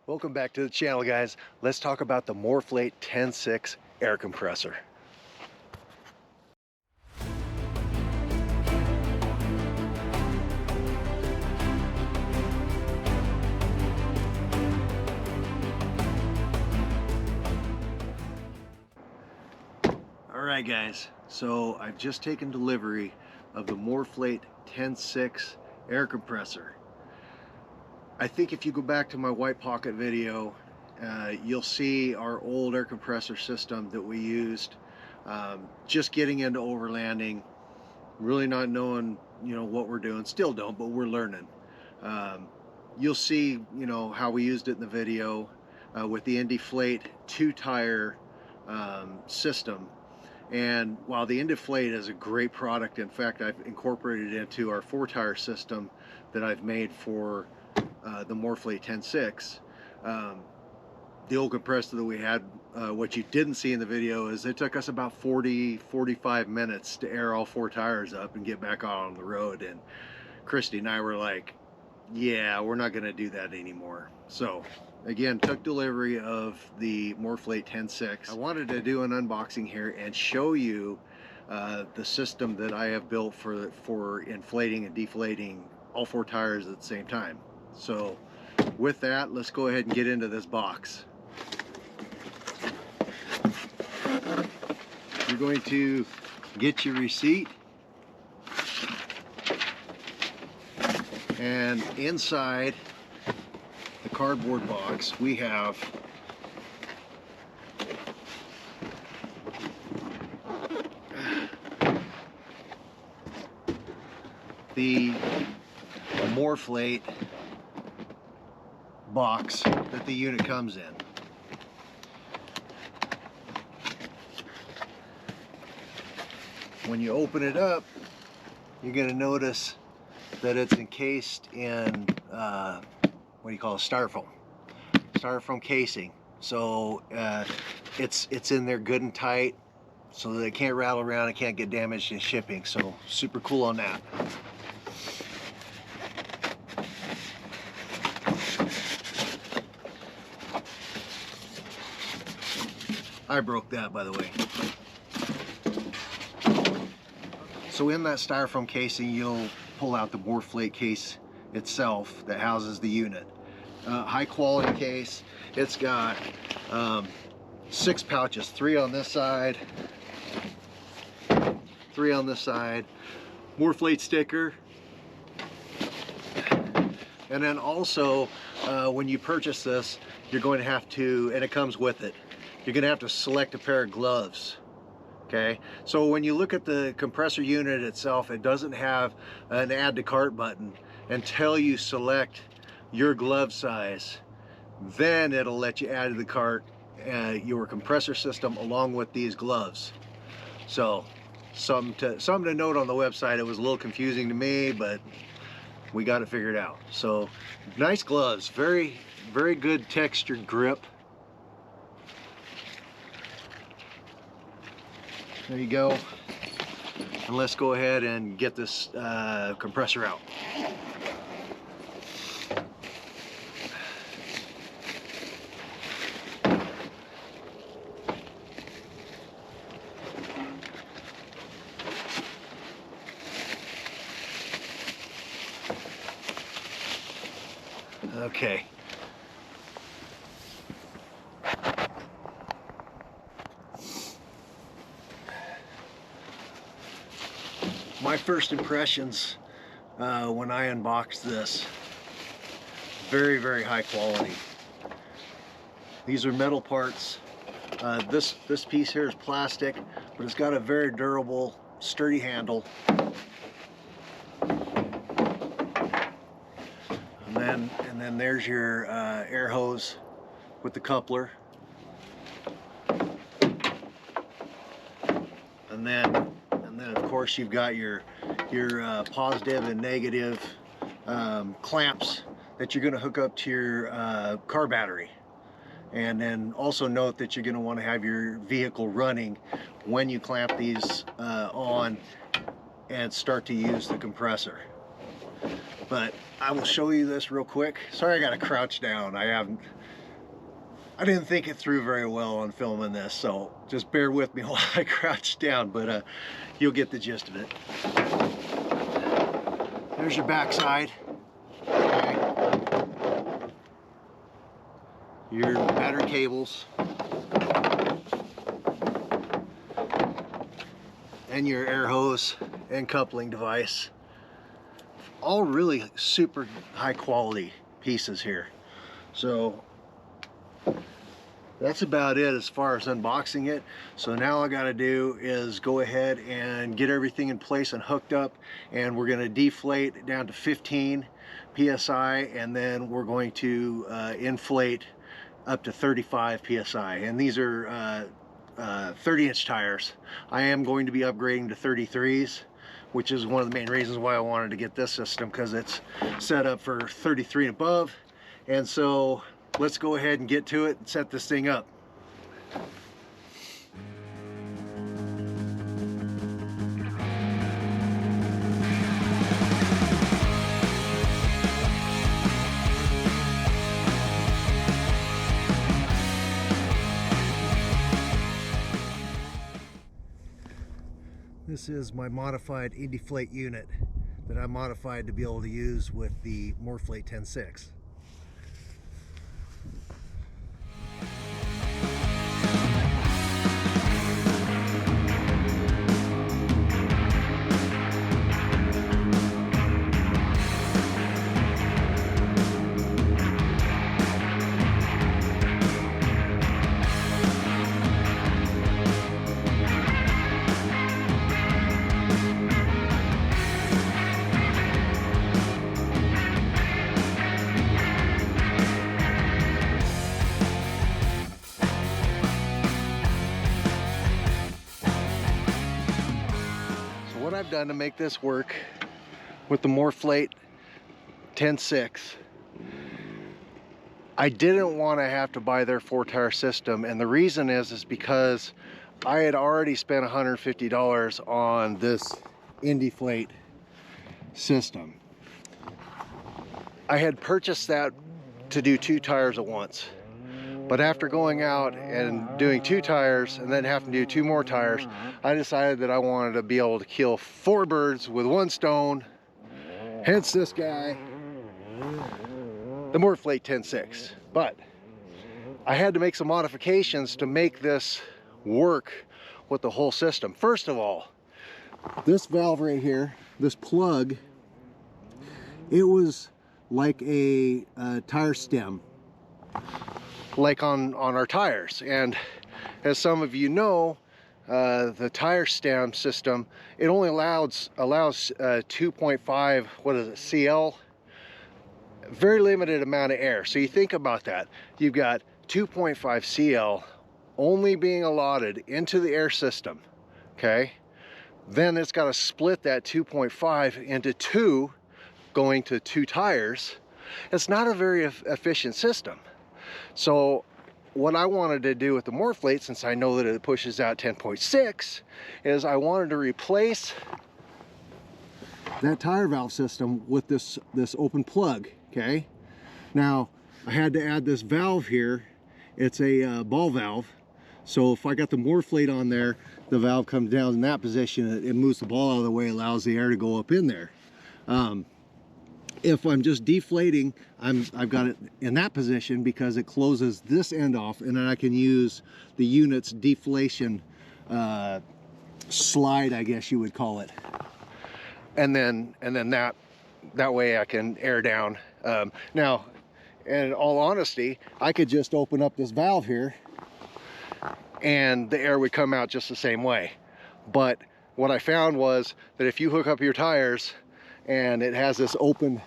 Welcome back to the channel, guys. Let's talk about the Morrflate 10.6 air compressor. Alright guys, so I've just taken delivery of the Morrflate 10.6 air compressor. I think if you go back to my white pocket video, you'll see our old air compressor system that we used, just getting into overlanding, really not knowing what we're doing. Still don't, but we're learning. You'll see how we used it in the video with the Indiflate 2-tire system. And while the Indiflate is a great product, in fact I've incorporated it into our 4-tire system that I've made for the Morrflate 10.6. The old compressor that we had, what you didn't see in the video is it took us about 40-45 minutes to air all 4 tires up and get back out on the road. And Christy and I were like, yeah, we're not going to do that anymore. So again, took delivery of the Morrflate 10.6. I wanted to do an unboxing here and show you the system that I have built for inflating and deflating all 4 tires at the same time. So with that, let's go ahead and get into this box. You're going to get your receipt, and inside the cardboard box we have the Morrflate box that the unit comes in. When you open it up, you're going to notice that it's encased in what do you call it, styrofoam casing. So it's in there good and tight so that it can't rattle around, it can't get damaged in shipping. So super cool on that. I broke that, by the way. So in that styrofoam casing, you'll pull out the Morrflate case itself that houses the unit. High quality case. It's got 6 pouches, 3 on this side, 3 on this side, Morrflate sticker. And then also, when you purchase this, you're going to have to, and it comes with it, you're going to have to select a pair of gloves. Okay, so when you look at the compressor unit itself, it doesn't have an add to cart button until you select your glove size. Then it'll let you add to the cart your compressor system along with these gloves. So something to note on the website. It was a little confusing to me, but we got it figured out. So nice gloves, very good textured grip. There you go. And let's go ahead and get this compressor out. Okay. My first impressions when I unboxed this, very high quality. These are metal parts. This piece here is plastic, but it's got a very durable, sturdy handle. And then there's your air hose with the coupler. And then of course you've got your positive and negative clamps that you're going to hook up to your car battery. And then also note that you're going to want to have your vehicle running when you clamp these on and start to use the compressor. But I will show you this real quick. Sorry I gotta crouch down. I didn't think it through very well on filming this, so just bear with me while I crouch down, but you'll get the gist of it. There's your backside. Okay. Your battery cables. And your air hose and coupling device. All really super high quality pieces here. So that's about it as far as unboxing it. So now all I got to do is go ahead and get everything in place and hooked up, and we're going to deflate down to 15 psi, and then we're going to inflate up to 35 psi. And these are 30-inch tires. I am going to be upgrading to 33s, which is one of the main reasons why I wanted to get this system, because it's set up for 33 and above. And so let's go ahead and get to it and set this thing up. This is my modified Indiflate unit that I modified to be able to use with the Morrflate 10 Six. What I've done to make this work with the Morrflate 10 Six, I didn't want to have to buy their 4-tire system, and the reason is because I had already spent $150 on this Indiflate system. I had purchased that to do 2 tires at once. But after going out and doing 2 tires and then having to do 2 more tires, I decided that I wanted to be able to kill 4 birds with 1 stone. Hence this guy, the Morrflate 10 Six. But I had to make some modifications to make this work with the whole system. First of all, this valve right here, this plug, it was like a tire stem, like on our tires. And as some of you know, the tire stem system, it only allows 2.5, what is it, CL, very limited amount of air. So you think about that, you've got 2.5 CL only being allotted into the air system, okay? Then it's got to split that 2.5 into 2, going to 2 tires. It's not a very efficient system. So what I wanted to do with the Morrflate, since I know that it pushes out 10.6, is I wanted to replace that tire valve system with this open plug, okay? Now, I had to add this valve here. It's a ball valve. So if I got the Morrflate on there, the valve comes down in that position, it moves the ball out of the way, allows the air to go up in there. If I'm just deflating, I've got it in that position because it closes this end off, and then I can use the unit's deflation slide, I guess you would call it. And then that way I can air down. Now, in all honesty, I could just open up this valve here and the air would come out just the same way. But what I found was that if you hook up your tires and it has this open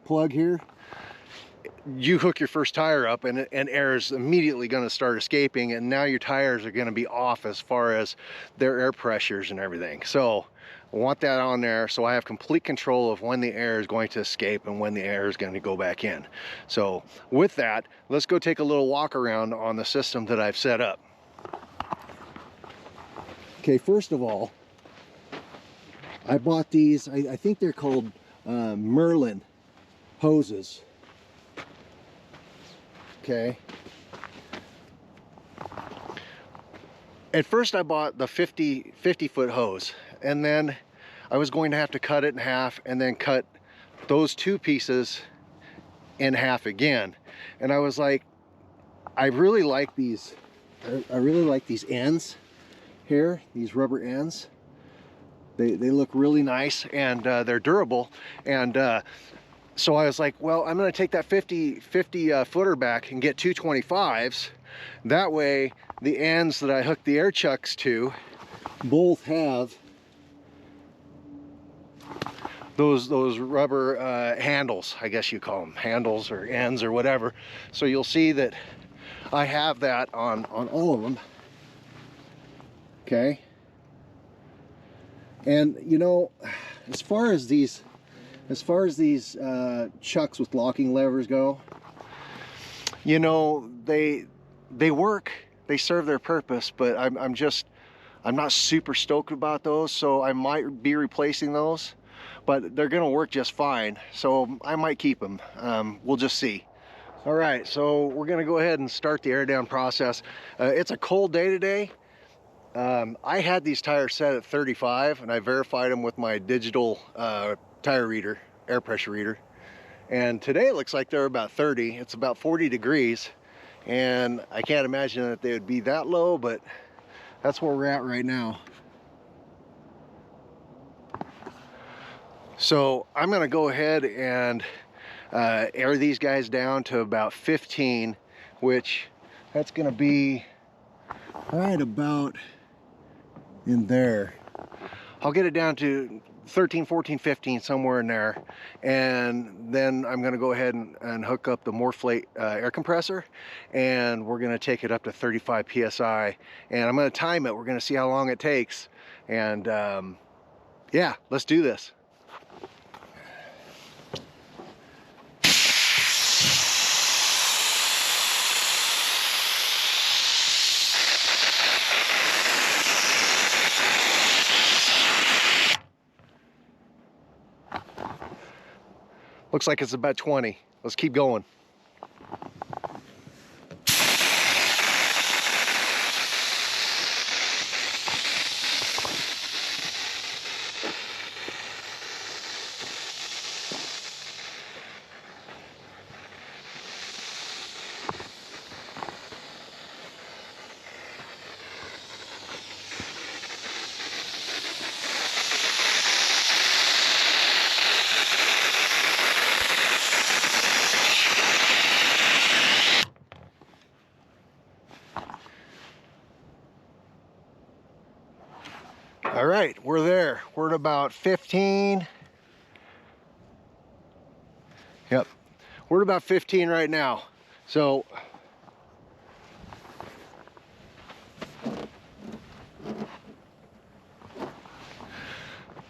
plug here, you hook your first tire up and air is immediately going to start escaping, and now your tires are going to be off as far as their air pressures and everything. So I want that on there so I have complete control of when the air is going to escape and when the air is going to go back in. So with that, let's go take a little walk around on the system that I've set up. Okay, first of all, I bought these, I think they're called Merlin hoses. Okay. At first I bought the 50 foot hose, and then I was going to have to cut it in half and then cut those two pieces in half again. And I was like, I really like these ends here, these rubber ends. They look really nice, and they're durable. And so I was like, well, I'm gonna take that 50 footer back and get 225s. That way the ends that I hook the air chucks to both have those rubber handles, I guess you call them handles or ends or whatever. So you'll see that I have that on all of them. Okay. And you know, as far as these chucks with locking levers go, you know, they work, they serve their purpose, but I'm not super stoked about those, so I might be replacing those, but they're gonna work just fine, so I might keep them. We'll just see. All right, so we're gonna go ahead and start the air down process. It's a cold day today. I had these tires set at 35, and I verified them with my digital tire reader, air pressure reader. And today it looks like they're about 30. It's about 40 degrees, and I can't imagine that they would be that low, but that's where we're at right now. So I'm gonna go ahead and air these guys down to about 15, which that's gonna be right about in there. I'll get it down to 13, 14, 15, somewhere in there, and then I'm going to go ahead and hook up the Morrflate air compressor, and we're going to take it up to 35 psi, and I'm going to time it. We're going to see how long it takes, and yeah, let's do this. Looks like it's about 20. Let's keep going. All right, we're there. We're at about 15. Yep, we're at about 15 right now. So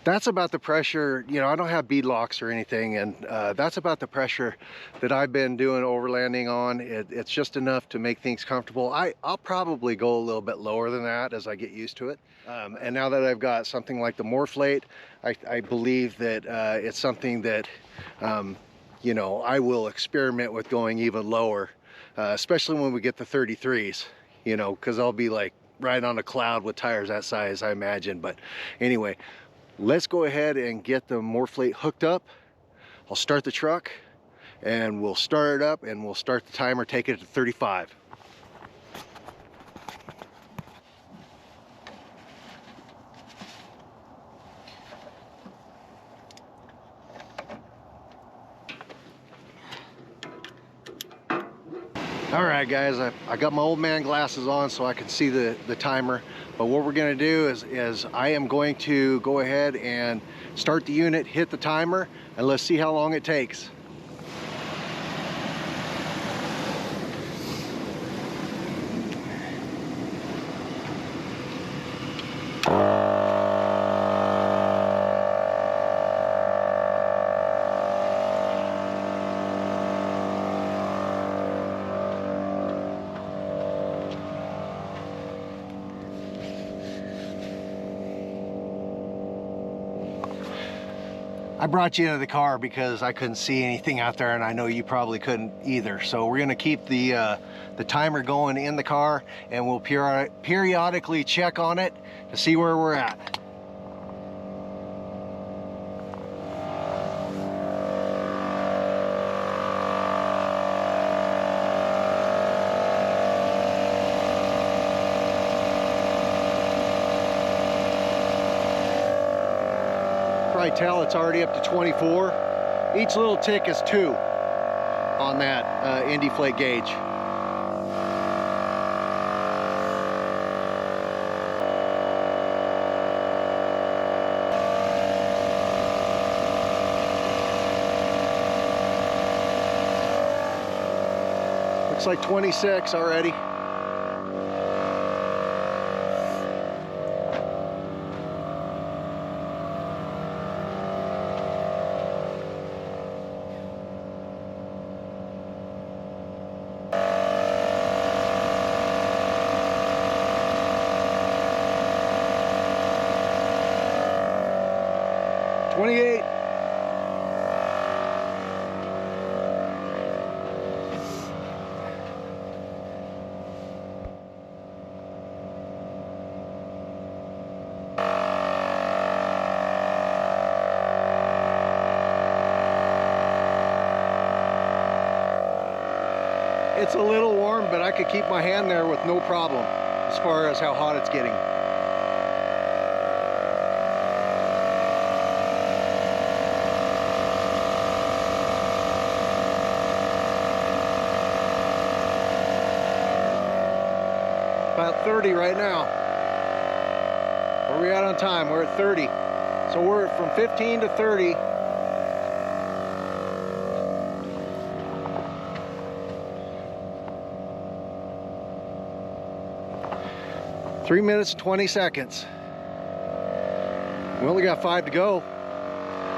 that's about the pressure. You know, I don't have bead locks or anything, and that's about the pressure that I've been doing overlanding on. It's just enough to make things comfortable. I'll probably go a little bit lower than that as I get used to it. And now that I've got something like the Morrflate, I believe that it's something that, you know, I will experiment with going even lower, especially when we get the 33s, you know, because I'll be like right on a cloud with tires that size, I imagine. But anyway, let's go ahead and get the Morrflate hooked up. I'll start the truck, and we'll start it up, and we'll start the timer, take it to 35. All right, guys, I got my old man glasses on so I can see the timer. But what we're gonna do is I am going to go ahead and start the unit, hit the timer, and let's see how long it takes. I brought you into the car because I couldn't see anything out there, and I know you probably couldn't either. So we're gonna keep the timer going in the car, and we'll periodically check on it to see where we're at. Probably tell it's already up to 24. Each little tick is 2 on that Indiflate gauge. Looks like 26 already. It's a little warm, but I could keep my hand there with no problem as far as how hot it's getting. About 30 right now. Where are we at on time? We're at 30. So we're from 15 to 30. Three minutes and 20 seconds. We only got 5 to go.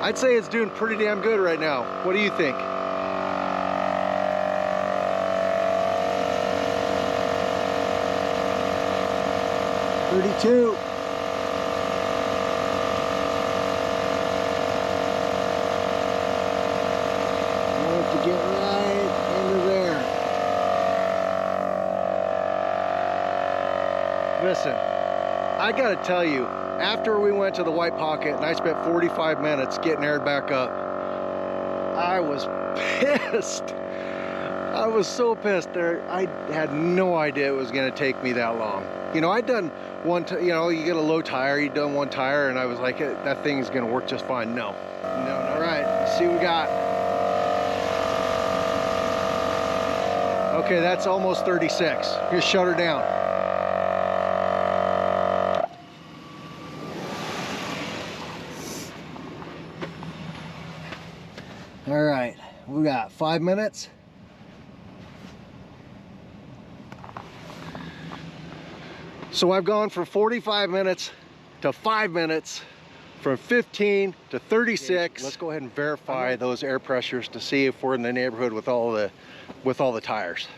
I'd say it's doing pretty damn good right now. What do you think? $32. Want to get right into there. Listen, I gotta tell you, after we went to the white pocket and I spent 45 minutes getting aired back up, I was pissed. I was so pissed there. I had no idea it was gonna take me that long. You know, I'd done one, you know, you get a low tire, you'd done one tire, and I was like, that thing's gonna work just fine. No. All right, let's see what we got. Okay, that's almost 36. Just shut her down. All right, we got 5 minutes. So I've gone from 45 minutes to 5 minutes, from 15 to 36. Let's go ahead and verify those air pressures to see if we're in the neighborhood with all the tires.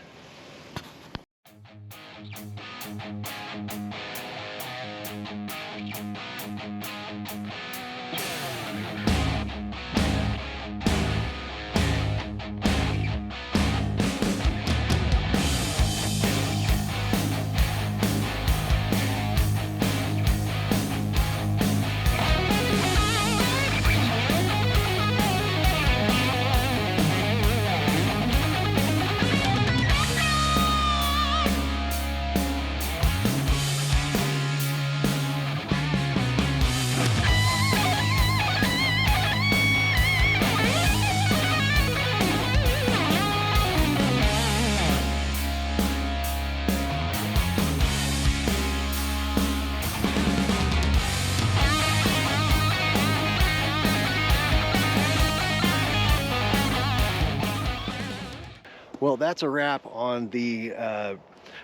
Well, that's a wrap on the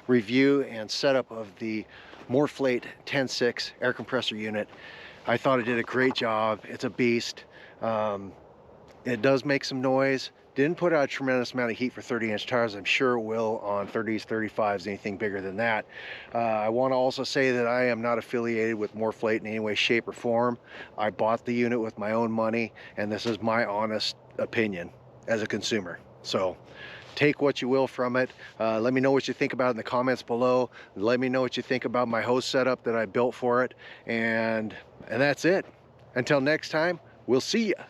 review and setup of the Morrflate 10 Six air compressor unit. I thought it did a great job. It's a beast. It does make some noise, Didn't put out a tremendous amount of heat for 30-inch tires. I'm sure it will on 30s, 35s, anything bigger than that. I want to also say that I am not affiliated with Morrflate in any way, shape, or form. I bought the unit with my own money, and this is my honest opinion as a consumer. So take what you will from it. Let me know what you think about it in the comments below. Let me know what you think about my hose setup that I built for it. And that's it. Until next time, we'll see ya.